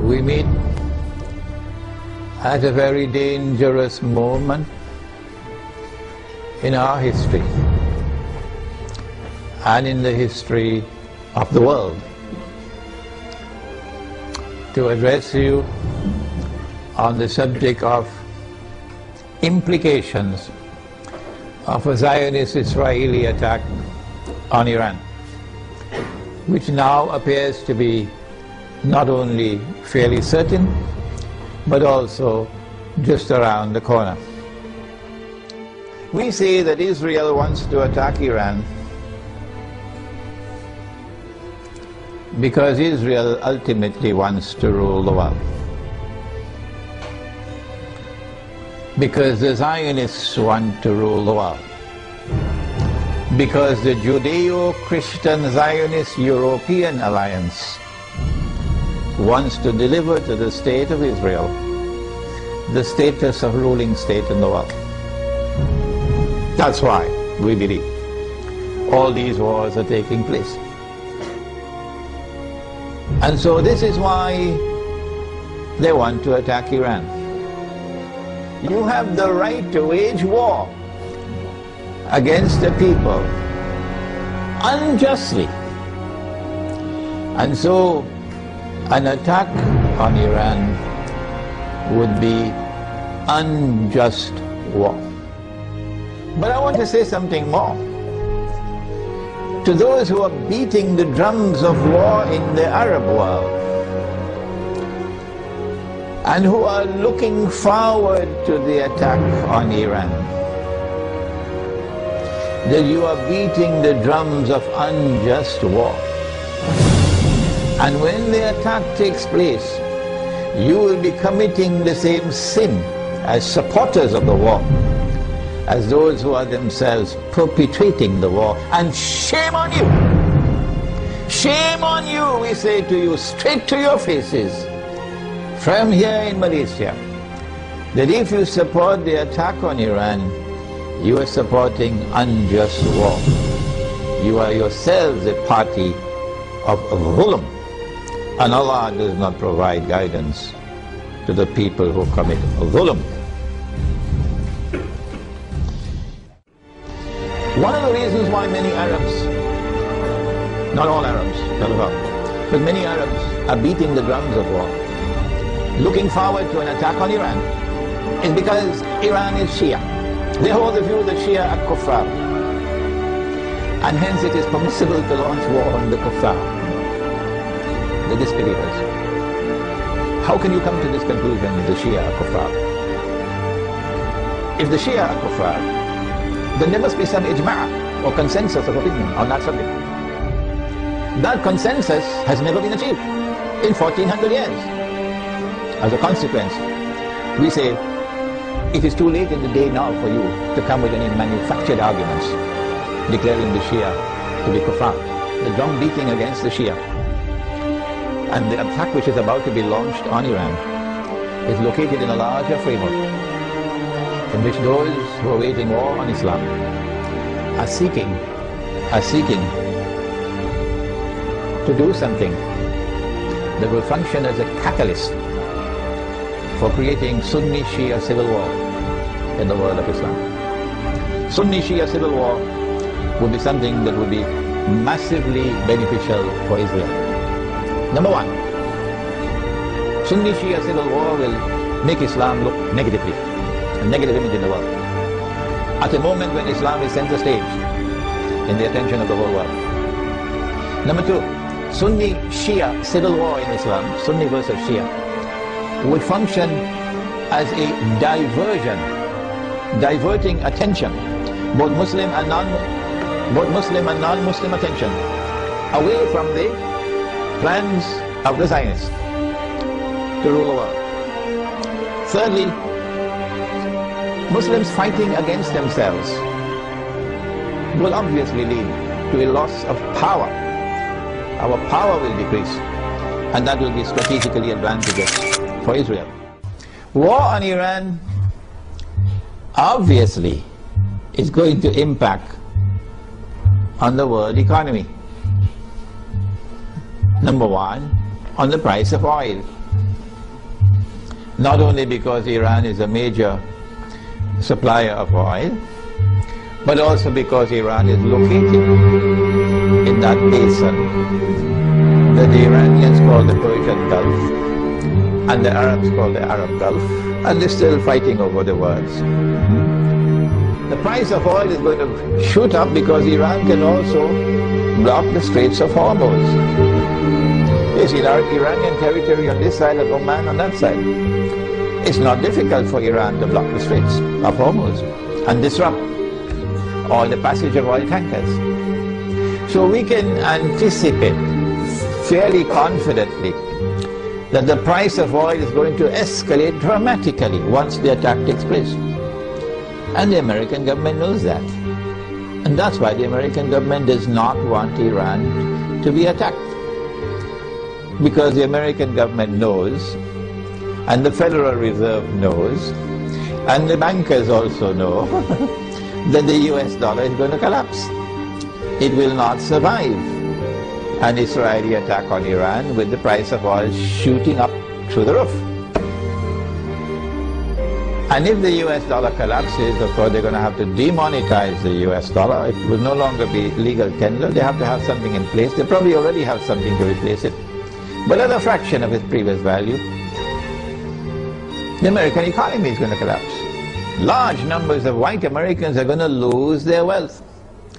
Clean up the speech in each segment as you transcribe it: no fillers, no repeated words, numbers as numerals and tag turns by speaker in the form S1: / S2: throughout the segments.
S1: We meet at a very dangerous moment in our history and in the history of the world to address you on the subject of implications of a Zionist-Israeli attack on Iran, which now appears to be not only fairly certain, but also just around the corner. We say that Israel wants to attack Iran because Israel ultimately wants to rule the world. Because the Zionists want to rule the world. Because the Judeo-Christian Zionist European Alliance wants to deliver to the state of Israel the status of ruling state in the world. That's why we believe all these wars are taking place. And so this is why they want to attack Iran. You have the right to wage war against the people unjustly. And so an attack on Iran would be unjust war. But I want to say something more. To those who are beating the drums of war in the Arab world and who are looking forward to the attack on Iran, that you are beating the drums of unjust war. And when the attack takes place, you will be committing the same sin as supporters of the war, as those who are themselves perpetrating the war. And shame on you! Shame on you, we say to you, straight to your faces, from here in Malaysia, that if you support the attack on Iran, you are supporting unjust war. You are yourselves a party of dhulm. And Allah does not provide guidance to the people who commit dhulm. One of the reasons why many Arabs, not all Arabs, but many Arabs are beating the drums of war, looking forward to an attack on Iran, is because Iran is Shia. They hold the view that Shia are kuffar, and hence it is permissible to launch war on the kuffar, the disbelievers. How can you come to this conclusion that the Shia are kuffar? If the Shia are kuffar, then there must be some ijma' or consensus of opinion on that subject. That consensus has never been achieved in 1400 years. As a consequence, we say it is too late in the day now for you to come with any manufactured arguments declaring the Shia to be kuffar. The drum beating against the Shia and the attack which is about to be launched on Iran is located in a larger framework in which those who are waging war on Islam are seeking to do something that will function as a catalyst for creating Sunni-Shia civil war in the world of Islam. Sunni-Shia civil war would be something that would be massively beneficial for Israel. Number one, Sunni-Shia civil war will make Islam look negatively, a negative image in the world, at a moment when Islam is center stage in the attention of the whole world. Number two, Sunni-Shia civil war in Islam, Sunni versus Shia, would function as a diversion, diverting attention, both Muslim and non-Muslim attention, away from the plans of the Zionists to rule the world. Thirdly, Muslims fighting against themselves will obviously lead to a loss of power. Our power will decrease, and that will be strategically advantageous for Israel. War on Iran obviously is going to impact on the world economy. Number one, on the price of oil. not only because Iran is a major supplier of oil, but also because Iran is located in that basin that the Iranians call the Persian Gulf and the Arabs call the Arab Gulf, and they're still fighting over the words. The price of oil is going to shoot up because Iran can also block the Straits of Hormuz. You see, Iranian territory on this side and Oman on that side. It's not difficult for Iran to block the Straits of Hormuz and disrupt all the passage of oil tankers. So we can anticipate fairly confidently that the price of oil is going to escalate dramatically once the attack takes place. And the American government knows that. And that's why the American government does not want Iran to be attacked. Because the American government knows, and the Federal Reserve knows, and the bankers also know, that the US dollar is going to collapse. It will not survive an Israeli attack on Iran with the price of oil shooting up through the roof. And if the US dollar collapses, of course they're going to have to demonetize the US dollar. It will no longer be legal tender. They have to have something in place. They probably already have something to replace it, but at a fraction of its previous value. The American economy is going to collapse. Large numbers of white Americans are going to lose their wealth.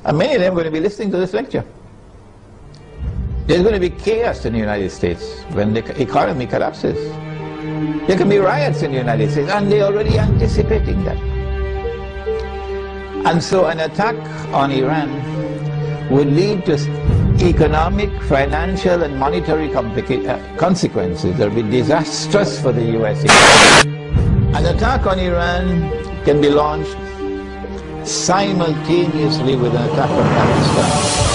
S1: And many of them are going to be listening to this lecture. There's going to be chaos in the United States when the economy collapses. There can be riots in the United States, and they're already anticipating that. And so an attack on Iran would lead to economic, financial, and monetary consequences that will be disastrous for the US economy. An attack on Iran can be launched simultaneously with an attack on Pakistan.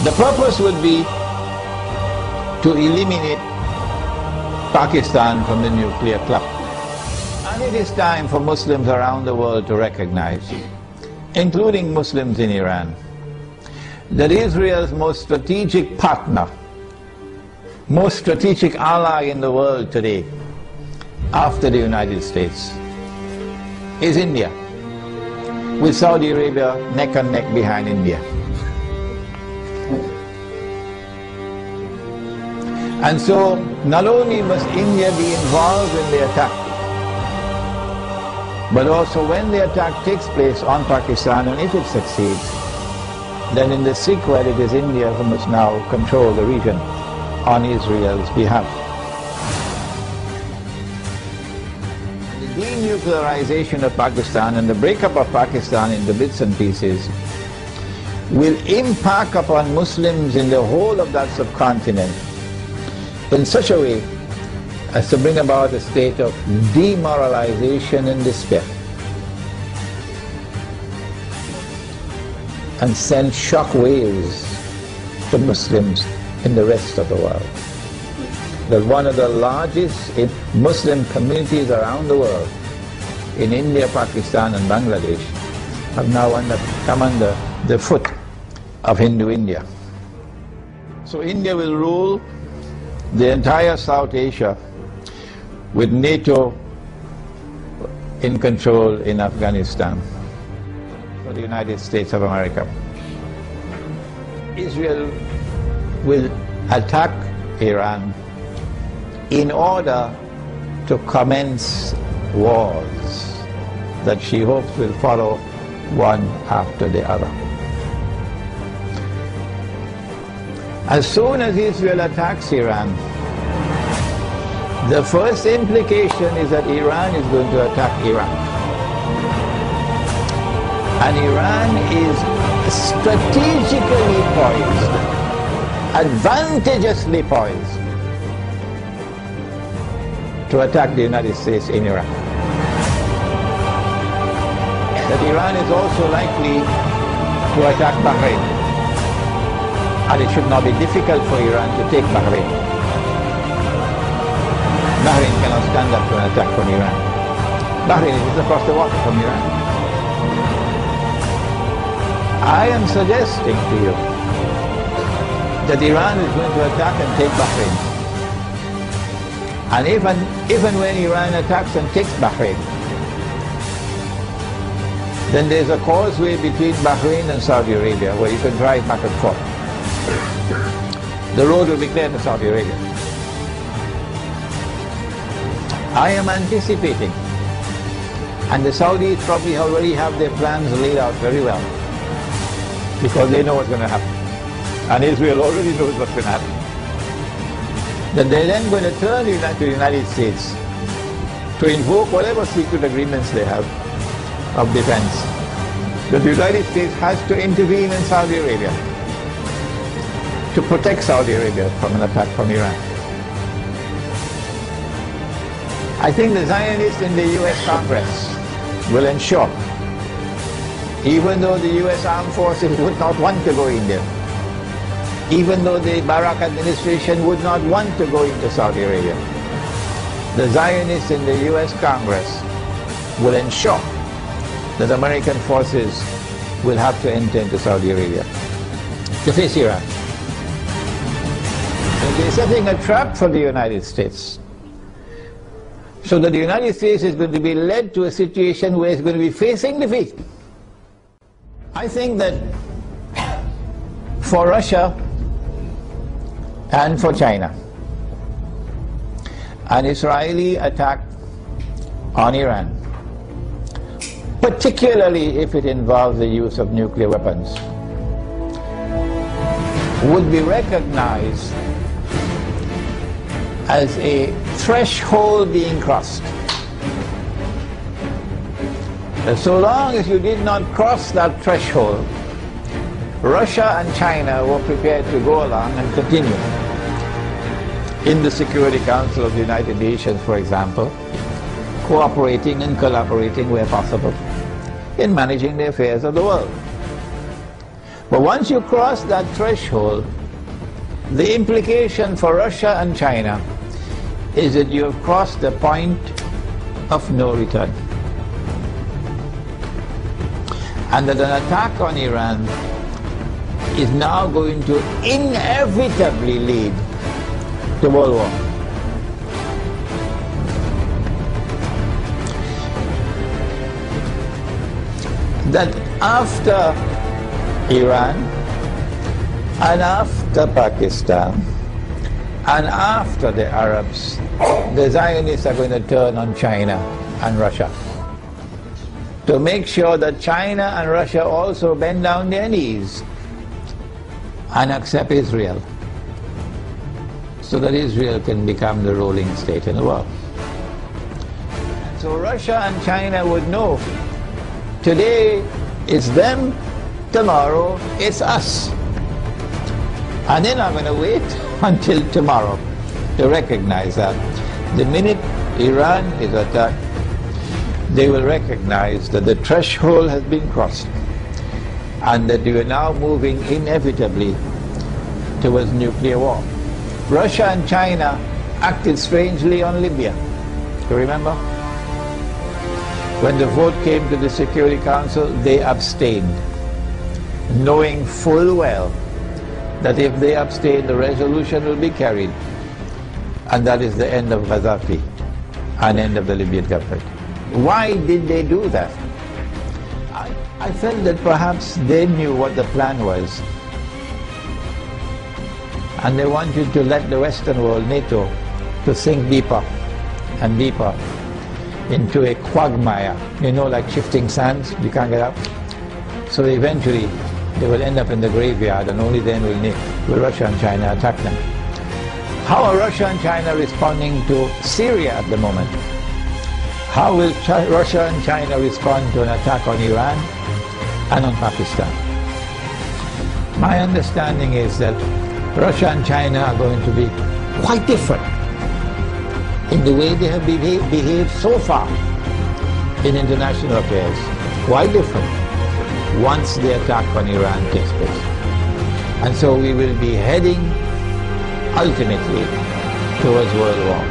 S1: The purpose would be to eliminate Pakistan from the nuclear club. And it is time for Muslims around the world to recognize, including Muslims in Iran, that Israel's most strategic partner, most strategic ally in the world today, after the United States, is India, with Saudi Arabia neck and neck behind India. And so, not only must India be involved in the attack, but also when the attack takes place on Pakistan, and if it succeeds, then in the sequel it is India who must now control the region on Israel's behalf. The denuclearization of Pakistan and the breakup of Pakistan into bits and pieces will impact upon Muslims in the whole of that subcontinent in such a way as to bring about a state of demoralization and despair, and send shock waves to Muslims in the rest of the world. That one of the largest Muslim communities around the world, in India, Pakistan and Bangladesh, have now come under the foot of Hindu India. So India will rule the entire South Asia, with NATO in control in Afghanistan, for the United States of America. Israel will attack Iran in order to commence wars that she hopes will follow one after the other. As soon as Israel attacks Iran, the first implication is that Iran is going to attack Iraq. And Iran is strategically poised, advantageously poised, to attack the United States in Iraq. That Iran is also likely to attack Bahrain. And it should not be difficult for Iran to take Bahrain. Bahrain cannot stand up to an attack from Iran. Bahrain is across the water from Iran. I am suggesting to you that Iran is going to attack and take Bahrain. And even when Iran attacks and takes Bahrain, then there's a causeway between Bahrain and Saudi Arabia where you can drive back and forth. The road will be clear to Saudi Arabia. I am anticipating, and the Saudis probably already have their plans laid out very well, because they know what's going to happen. And Israel already knows what's going to happen. That they're then going to turn to the United States to invoke whatever secret agreements they have of defense. That the United States has to intervene in Saudi Arabia to protect Saudi Arabia from an attack from Iran. I think the Zionists in the US Congress will ensure, even though the US armed forces would not want to go in there, even though the Barak administration would not want to go into Saudi Arabia, the Zionists in the US Congress will ensure that American forces will have to enter into Saudi Arabia to face Iran. And they're setting a trap for the United States, so that the United States is going to be led to a situation where it's going to be facing defeat. I think that for Russia and for China, an Israeli attack on Iran, particularly if it involves the use of nuclear weapons, would be recognized as a threshold being crossed. And so long as you did not cross that threshold, Russia and China were prepared to go along and continue in the Security Council of the United Nations, for example, cooperating and collaborating where possible in managing the affairs of the world. But once you cross that threshold, the implication for Russia and China is that you have crossed the point of no return. And that an attack on Iran is now going to inevitably lead to World War. That after Iran and after Pakistan and after the Arabs, the Zionists are going to turn on China and Russia to make sure that China and Russia also bend down their knees and accept Israel, so that Israel can become the ruling state in the world. So Russia and China would know, today it's them, tomorrow it's us. And they're not going to wait until tomorrow to recognize that. The minute Iran is attacked, they will recognize that the threshold has been crossed and that we are now moving inevitably towards nuclear war. Russia and China acted strangely on Libya. You remember? When the vote came to the Security Council, they abstained, knowing full well that if they abstain, the resolution will be carried, and that is the end of Gaddafi and end of the Libyan government. Why did they do that? I felt that perhaps they knew what the plan was, and they wanted to let the Western world, NATO, to sink deeper and deeper into a quagmire, you know, like shifting sands, you can't get out. So eventually they will end up in the graveyard, and only then will Russia and China attack them. How are Russia and China responding to Syria at the moment? How will Russia and China respond to an attack on Iran and on Pakistan? My understanding is that Russia and China are going to be quite different in the way they have behaved so far in international affairs. Quite different once the attack on Iran takes place. And so we will be heading ultimately towards World War.